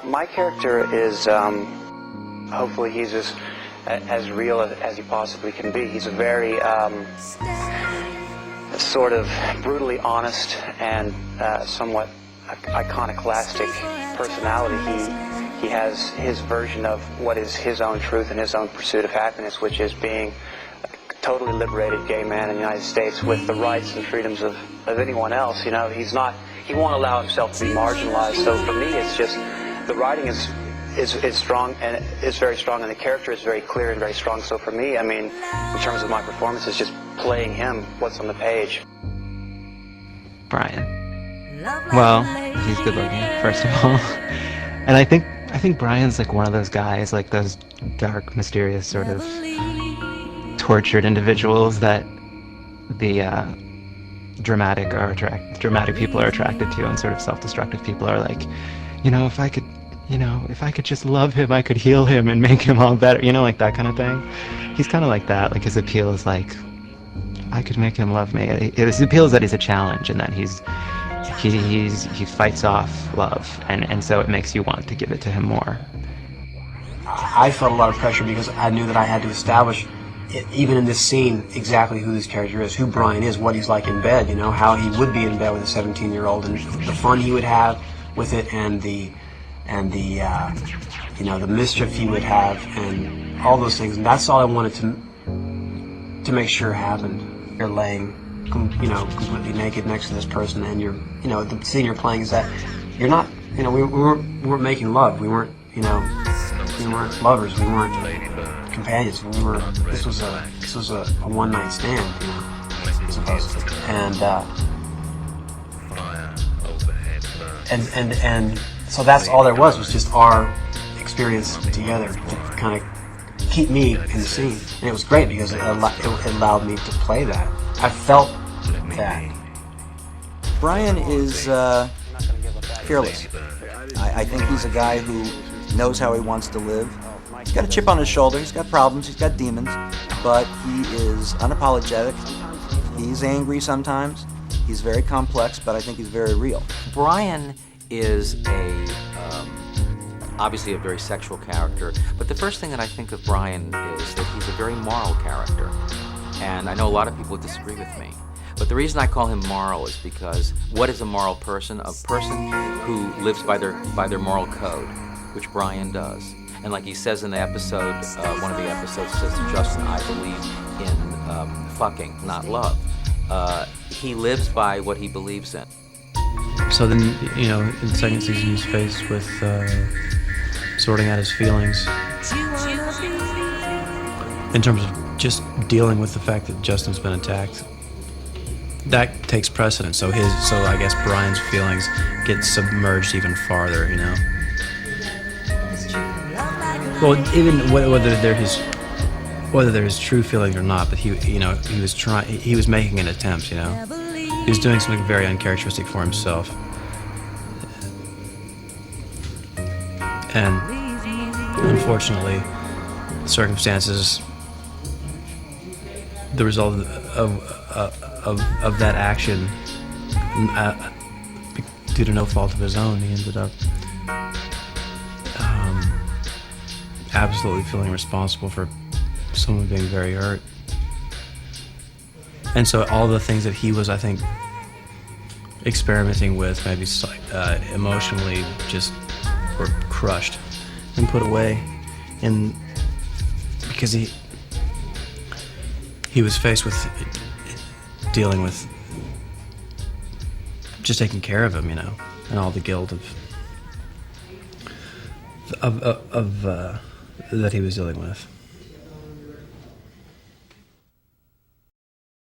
My character is, hopefully he's as real as he possibly can be. He's a very sort of brutally honest and somewhat iconoclastic personality. He has his version of what is his own truth and his own pursuit of happiness, which is being a totally liberated gay man in the United States with the rights and freedoms of anyone else. You know, he won't allow himself to be marginalized. So for me, it's just the writing is strong, and it's very strong, and the character is very clear and very strong. So for me, I mean, in terms of my performance, it's just playing him, what's on the page. Brian. Well, he's good looking, first of all. And I think Brian's like one of those guys, like those dark, mysterious, sort of tortured individuals that the dramatic people are attracted to, and sort of self-destructive people are like, if I could just love him, I could heal him and make him all better, like that kind of thing. He's kind of like that. Like his appeal is like, I could make him love me. His appeal is that he's a challenge, and that he fights off love, and so it makes you want to give it to him more. I felt a lot of pressure because I knew that I had to establish, even in this scene, exactly who this character is, who Brian is, what he's like in bed, how he would be in bed with a 17-year-old, and the fun he would have with it, and the mischief he would have, and all those things. And that's all I wanted to make sure happened. You're laying, completely naked next to this person, and the scene you're playing is that you're not, we weren't making love. We weren't, we weren't lovers. We weren't companions. This was a one-night stand, supposedly. And so that's all there was just our experience together to kind of keep me in the scene. And it was great because it allowed me to play that. I felt that. Brian is fearless. I think he's a guy who knows how he wants to live. He's got a chip on his shoulder, he's got problems, he's got demons, but he is unapologetic. He's angry sometimes. He's very complex, but I think he's very real. Brian is obviously a very sexual character, but the first thing that I think of Brian is that he's a very moral character. And I know a lot of people would disagree with me. But the reason I call him moral is because what is a moral person? A person who lives by their moral code, which Brian does. And like he says in the episode, one of the episodes says to Justin, I believe in fucking, not love. He lives by what he believes in. So then, in the second season, he's faced with sorting out his feelings in terms of just dealing with the fact that Justin's been attacked. That takes precedence. So I guess Brian's feelings get submerged even farther. Well, even whether they're his true feelings or not, but he was making an attempt. He was doing something very uncharacteristic for himself. And unfortunately, circumstances, the result of that action, due to no fault of his own, he ended up absolutely feeling responsible for someone being very hurt. And so all the things that he was, I think, experimenting with, maybe emotionally, just were crushed and put away, and because he was faced with dealing with just taking care of him, and all the guilt of that he was dealing with.